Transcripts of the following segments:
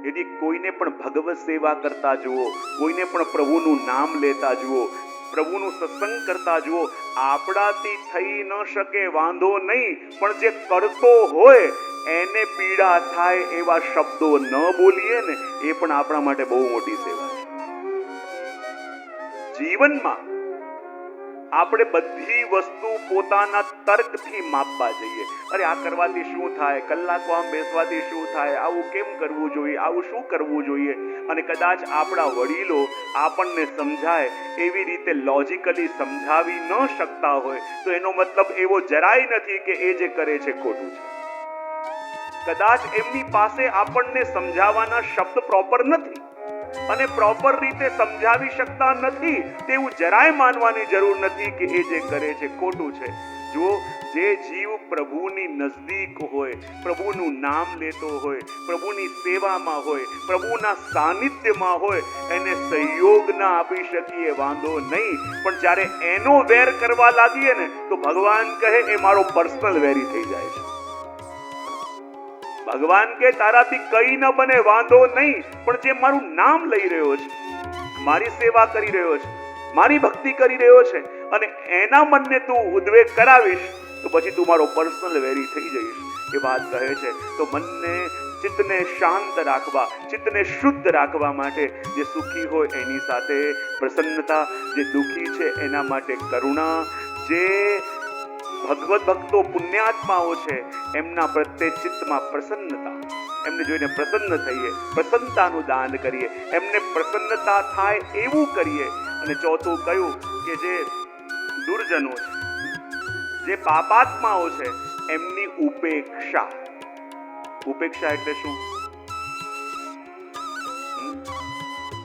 यदि कोईने पण भगवत सेवा करता जुओ, कोईने पण प्रभुનું નામ લેતા જુઓ, પ્રભુનું સત્સંગ કરતા જુઓ, આપણાથી થઈ ન શકે વાંધો નહીં, પણ જે કરતો હોય એને પીડા થાય એવા શબ્દો ન બોલીએ ને, એ પણ આપણા માટે બહુ મોટી સેવા છે. જીવનમાં આપણે બધી વસ્તુ પોતાના તર્કથી માપવા જઈએ. અરે આ કરવાથી શું થાય, કલાકો આમ બેસવાથી શું થાય, આવું કેમ કરવું જોઈએ, આવું શું કરવું જોઈએ, અને કદાચ આપણા વડીલો આપણને સમજાય એવી રીતે લોજિકલી સમજાવી ન શકતા હોય તો એનો મતલબ એવો જરાય નથી કે એ જે કરે છે ખોટું છે. કદાચ એમની પાસે આપણને સમજાવવાના શબ્દ પ્રોપર નથી અને પ્રોપર રીતે સમજાવી શકતા નથી તેવું જરાય માનવાની જરૂર નથી કે એ જે કરે છે ખોટું છે. જો જે જીવ પ્રભુની નજદીક હોય, પ્રભુનું નામ લેતો હોય, પ્રભુની સેવામાં હોય, પ્રભુના સાનિધ્યમાં હોય, એને સહયોગ ના આપી શકીએ વાંધો નહીં, પણ જ્યારે એનો વેર કરવા લાગીએ ને તો ભગવાન કહે એ મારો પર્સનલ વેરી થઈ જાય છે. ભગવાન કે તારાથી કઈ ન બને વાંધો નહીં, પણ જે મારું નામ લઈ રહ્યો છે, મારી સેવા કરી રહ્યો છે, મારી ભક્તિ કરી રહ્યો છે, અને એના મનને તું ઉદ્વેગ કરાવીશ તો પછી તું મારો પર્સનલ વેરી થઈ જઈશ. એ વાત કહે છે તો મનને, ચિત્તને શાંત રાખવા, ચિત્તને શુદ્ધ રાખવા માટે જે સુખી હોય એની સાથે પ્રસન્નતા, જે દુઃખી છે એના માટે કરુણા, જે ભગવત ભક્તો પુણ્યાત્માઓ છે એમના પ્રત્યે ચિત્તમાં પ્રસન્નતા, એમને જોઈને પ્રસન્ન થઈએ, પ્રસન્નતાનું દાન કરીએ, એમને પ્રસન્નતા થાય એવું કરીએ. અને ચોથું કયું કે જે દુર્જનો છે, જે પાપાત્માઓ છે એમની ઉપેક્ષા. ઉપેક્ષા એટલે શું?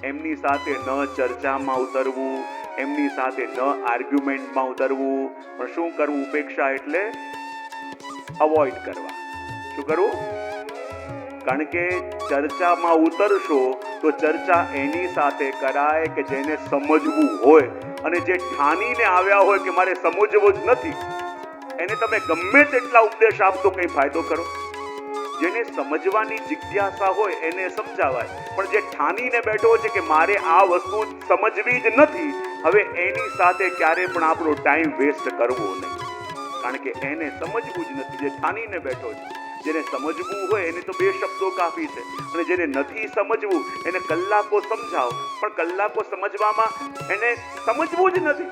એમની સાથે ન ચર્ચામાં ઉતરવું, એમની સાથે ન આર્ગ્યુમેન્ટમાં ઉતરવું, પણ શું કરવું? ઉપેક્ષા એટલે અવોઇડ કરવા. શું કરવું? કારણ કે ચર્ચામાં ઉતરશો તો ચર્ચા એની સાથે કરાય કે જેને સમજવું હોય, અને જે ઠાનીને આવ્યા હોય કે મારે સમજવો જ નથી, એને તમે ગમે તેટલા ઉપદેશ આપશો કઈ ફાયદો કરો? જેને સમજવાની જિજ્ઞાસા હોય એને સમજાવાય, પણ જે ઠાનીને બેઠો છે કે મારે આ વસ્તુ સમજવી જ નથી, હવે એની સાથે ક્યારે પણ આપણો ટાઈમ વેસ્ટ કરવો નહીં, કારણ કે એને સમજવું જ નથી. જે ઠાનીને બેઠો છે, જેને સમજવું હોય એને તો બે શબ્દો કાફી છે, અને જેને નથી સમજવું એને કલાકો સમજાવો, પણ કલાકો સમજવામાં એને સમજવું જ નથી.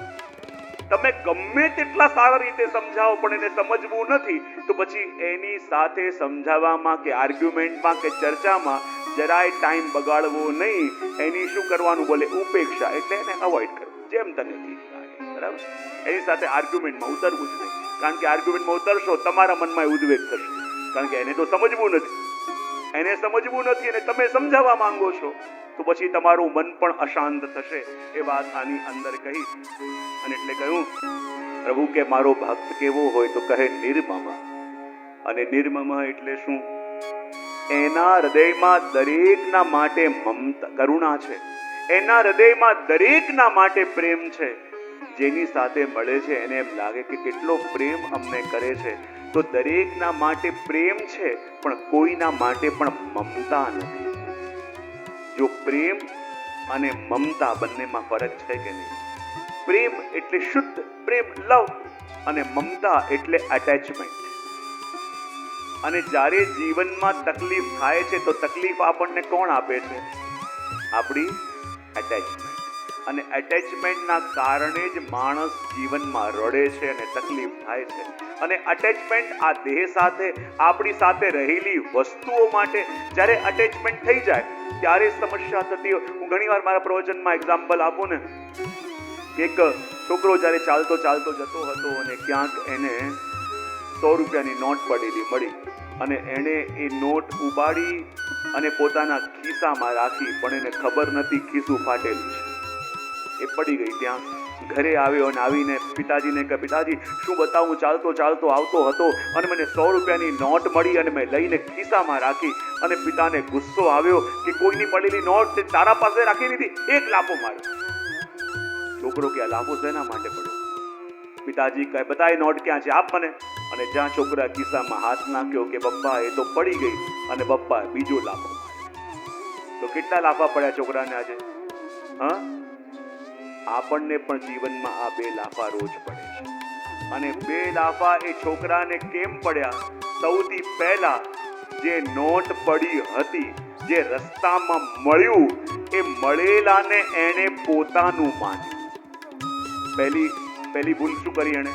તમે ગમે તેટલા સારા રીતે સમજાવો પણ એને સમજવું નથી, તો પછી એની સાથે સમજાવવામાં કે આર્ગ્યુમેન્ટમાં કે ચર્ચામાં જરાય ટાઈમ બગાડવો નહીં. એની શું કરવાનું? બોલે ઉપેક્ષા, એટલે એને અવોઇડ કરવું, જેમ તને ઠીક લાગે. બરાબર? એની સાથે આર્ગ્યુમેન્ટમાં ઉતરવું જ નહીં, કારણ કે આર્ગ્યુમેન્ટમાં ઉતરશો તમારા મનમાં ઉદ્વેગ થશે, કારણ કે એને તો સમજવું નથી, એને સમજવું નથી અને તમે સમજાવવા માંગો છો, તો પછી તમારું મન પણ અશાંત થશે. એ વાત આની અંદર કહી અને એટલે કહ્યું પ્રભુ કે મારો ભક્ત કેવો હોય તો કહે નિર્મમ. અને નિર્મમ એટલે શું? એના હૃદયમાં દરેકના માટે મમતા, કરુણા છે, એના હૃદયમાં દરેકના માટે પ્રેમ છે. જેની સાથે મળે છે એને એમ લાગે કે કેટલો પ્રેમ અમને કરે છે, તો દરેકના માટે પ્રેમ છે પણ કોઈના માટે પણ મમતા નથી. જો પ્રેમ અને મમતા બંનેમાં ફરક છે કે નહીં? પ્રેમ એટલે શુદ્ધ પ્રેમ, લવ, અને મમતા એટલે અટેચમેન્ટ. અને જ્યારે જીવનમાં તકલીફ થાય છે તો તકલીફ આપણને કોણ આપે છે? આપણી એટેચમેન્ટ. અને એટેચમેન્ટના કારણે જ માણસ જીવનમાં રડે છે અને તકલીફ થાય છે. અને અટેચમેન્ટ આ દેહ સાથે, આપણી સાથે રહેલી વસ્તુઓ માટે જ્યારે અટેચમેન્ટ થઈ જાય ત્યારે સમસ્યા થતી હોય. હું ઘણીવાર મારા પ્રવચનમાં એક્ઝામ્પલ આપું ને, એક છોકરો જ્યારે ચાલતો ચાલતો જતો હતો અને ક્યાંક એને 100 રૂપિયાની નોટ પડેલી મળી, અને એણે એ નોટ ઉપાડી અને પોતાના ખિસ્સામાં રાખી, પણ એને ખબર નથી ખિસ્સું ફાટેલું છે. એ પડી ગઈ ત્યાં. ઘરે આવ્યો અને આવીને પિતાજીને કહે, પિતાજી શું બતાવું, ચાલતો ચાલતો આવતો હતો અને મને 100 રૂપિયાની નોટ મળી અને મેં લઈને ખિસ્સામાં રાખી. અને પિતાને ગુસ્સો આવ્યો કે કોઈની પડેલી નોટ તારા પાસે રાખી દીધી, એક લાફો માર્યો. છોકરો કે આ લાફો શેના માટે પડ્યો? પિતાજી કહે, બતાય નોટ ક્યાં છે, આપ મને. અને જ્યાં છોકરા ખિસ્સામાં હાથ નાખ્યો કે પપ્પા એ તો પડી ગઈ, અને પપ્પા બીજો લાફો માર્યો. તો કેટલા લાફા પડ્યા છોકરાને આજે? હા, આપણને પણ જીવનમાં આ 2 લાફા રોજ પડે છે. અને 2 લાફા એ છોકરાને કેમ પડ્યા? સૌથી પહેલા જે નોટ પડી હતી, જે રસ્તામાં મળ્યું, એ મળેલાને એને પોતાનું માન્યું. પહેલી ભૂલ શું કરી એને?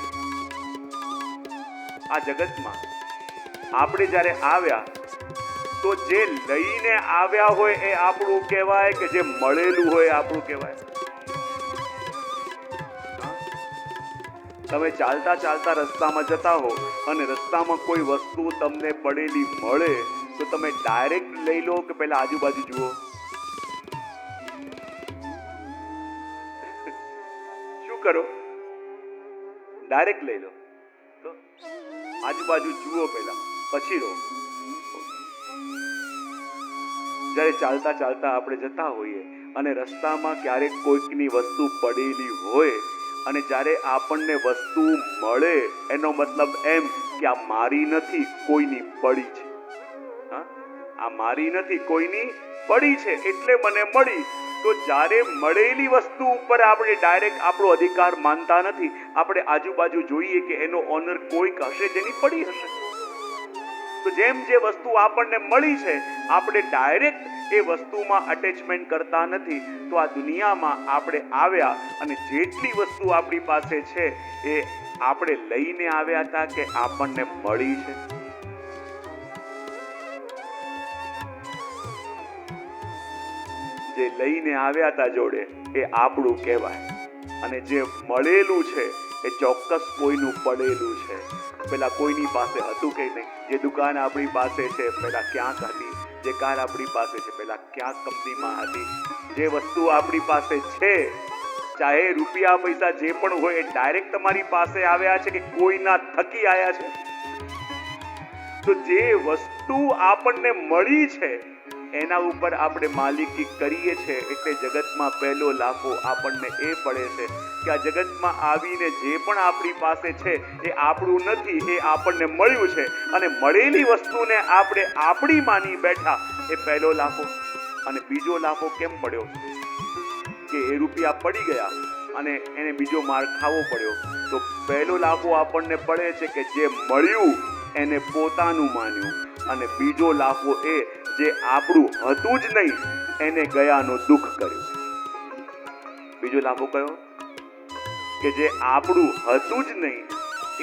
આ જગતમાં આપણે જ્યારે આવ્યા તો જે લઈને આવ્યા હોય એ આપણું કહેવાય કે જે મળેલું હોય આપણું કહેવાય? તમે ચાલતા ચાલતા રસ્તામાં જતા હો અને રસ્તામાં કોઈ વસ્તુ તમને પડેલી મળે તો તમે ડાયરેક્ટ લઈ લો કે પહેલા આજુબાજુ જુઓ? શું કરો? ડાયરેક્ટ લઈ લો? તો આજુબાજુ જુઓ પહેલા, પછી લો. જ્યારે ચાલતા ચાલતા આપણે જતા હોઈએ અને રસ્તામાં ક્યારેક કોઈકની વસ્તુ પડેલી હોય અને જ્યારે આપણને વસ્તુ મળે એનો મતલબ એમ કે આ મારી નથી, કોઈની પડી છે. હા, આ મારી નથી, કોઈની પડી છે એટલે મને મળી. તો જ્યારે મળેલી વસ્તુ ઉપર આપણે ડાયરેક્ટ આપણો અધિકાર માનતા નથી. આપણે આજુબાજુ જોઈએ કે એનો ઓનર કોઈક હશે જેની પડી હશે. તો જેમ જે વસ્તુ આપણને મળી છે આપણે ડાયરેક્ટ એ વસ્તુમાં અટેચમેન્ટ કરતા નથી. તો આ દુનિયામાં આપણે આવ્યા અને જેટલી વસ્તુ આપણી પાસે છે એ આપણે લઈને આવ્યા હતા કે આપણને મળી છે? જે લઈને આવ્યા હતા જોડે એ આપણું કહેવાય, અને જે મળેલું છે એ ચોક્કસ કોઈનું પડેલું છે. પેલા કોઈની પાસે હતું કે નહીં? જે દુકાન આપણી પાસે છે પેલા ક્યાંક હતી? જે કાર આપણી પાસે છે પેલા ક્યાંક કંપનીમાં હતી? જે વસ્તુ આપણી પાસે છે, ચાહે રૂપિયા પૈસા જે પણ હોય, એ ડાયરેક્ટ તમારી પાસે આવ્યા છે કે કોઈના થકી આવ્યા છે? તો જે વસ્તુ આપણને મળી છે એના ઉપર આપણે માલિકી કરીએ છીએ એટલે જગતમાં પહેલો લાફો આપણને એ પડે છે કે આ જગતમાં આવીને જે પણ આપણી પાસે છે એ આપણું નથી, એ આપણને મળ્યું છે. અને મળેલી વસ્તુને આપણે આપણી માની બેઠા, એ પહેલો લાફો. અને બીજો લાફો કેમ પડ્યો? કે એ રૂપિયા પડી ગયા અને એને બીજો માર ખાવો પડ્યો. તો પહેલો લાફો આપણને પડે છે કે જે મળ્યું એને પોતાનું માન્યું, અને બીજો લાફો એ જે આપણું હતું જ નહીં એને ગયાનું દુઃખ કર્યું. બીજો લાફો કયો? કે જે આપણું હતું જ નહીં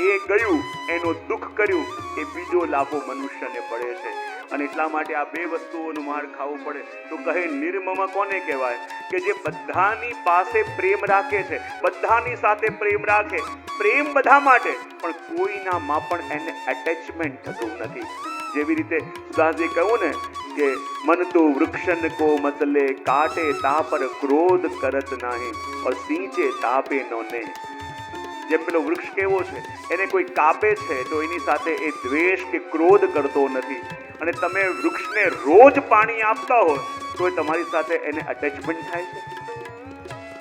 એ ગયું એનો દુઃખ કર્યું. એ બીજો લાફો મનુષ્યને પડે છે. અને એટલા માટે આ 2 વસ્તુઓનું માર ખાવું પડે. તો કહે નિર્મમ કોને કહેવાય? કે જે બધાની પાસે પ્રેમ રાખે છે, બધાની સાથે પ્રેમ રાખે, પ્રેમ બધા માટે, પણ કોઈનામાં પણ એને એટેચમેન્ટ થતું નથી. જેવી રીતે સુદાસજી કહ્યું ને કે મન તો વૃક્ષન કો મતલે, કાટે તા પર ક્રોધ કરત નાહી, और सींचे तापे नो ने. જેમ પેલો વૃક્ષ કેવો છે, એને કોઈ કાપે છે તો એની સાથે એ દ્વેષ કે ક્રોધ કરતો નથી. અને તમે વૃક્ષને રોજ પાણી આપતા હો તો તમારી સાથે એને અટેચમેન્ટ થાય છે.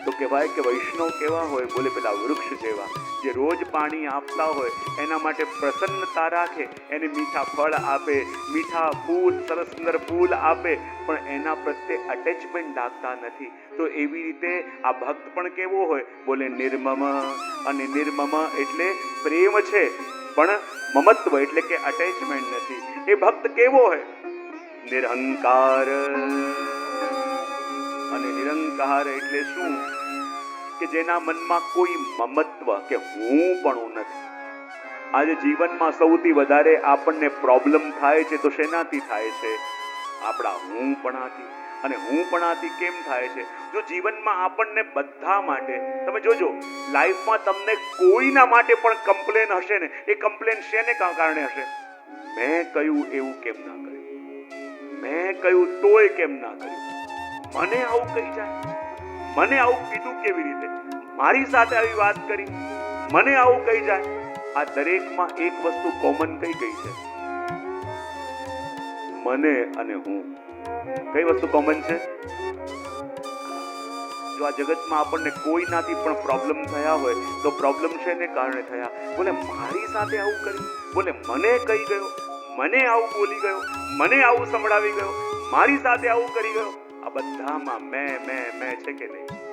તો કહેવાય કે વૈષ્ણવ કેવા હોય? બોલે પેલા વૃક્ષ જેવા, જે રોજ પાણી આપતા હોય, એના માટે પ્રસન્નતા રાખે, એને મીઠા ફળ આપે, મીઠા ફૂલ, સરસ સુંદર ફૂલ આપે, પણ એના પ્રત્યે અટેચમેન્ટ રાખતા નથી. તો એવી રીતે આ ભક્ત પણ કેવો હોય? બોલે નિર્મમ. અને નિર્મમ એટલે પ્રેમ છે પણ મમત્વ એટલે કે અટેચમેન્ટ નથી. એ ભક્ત કેવો હોય? નિરહંકાર. અને નિરંકાર એટલે શું? કે જેના મનમાં કોઈ મમત્વ કે હું પણ નથી. આજે જીવનમાં સૌથી વધારે આપણને પ્રોબ્લેમ થાય છે તો શેનાથી થાય છે? આપણા હું પણાથી. અને હું પણાથી કેમ થાય છે? જો જીવનમાં આપણને બધા માટે, તમે જોજો લાઈફમાં તમને કોઈના માટે પણ કમ્પ્લેન હશે ને, એ કમ્પ્લેન શેને કારણે હશે? મેં કહ્યું એવું કેમ ના કર્યું? મેં કહ્યું તોય કેમ ના કર્યું? મને આવું કહી જાય, મને આવું કીધું કેવી રીતે? મારી સાથે આવી વાત કરી, મને આવું કહી જાય. આ દરેકમાં એક વસ્તુ કોમન કઈ ગઈ છે? મને અને હું. કઈ વસ્તુ કોમન છે? જો આ જગતમાં આપણને કોઈનાથી પણ પ્રોબ્લેમ થયા હોય તો પ્રોબ્લેમ શેને કારણે થયા? બોલે મારી સાથે આવું કર્યું, બોલે મને કહી ગયો, મને આવું બોલી ગયો, મને આવું સંભળાવી ગયો, મારી સાથે આવું કરી ગયો. બધામાં મેં છે કે નહીં?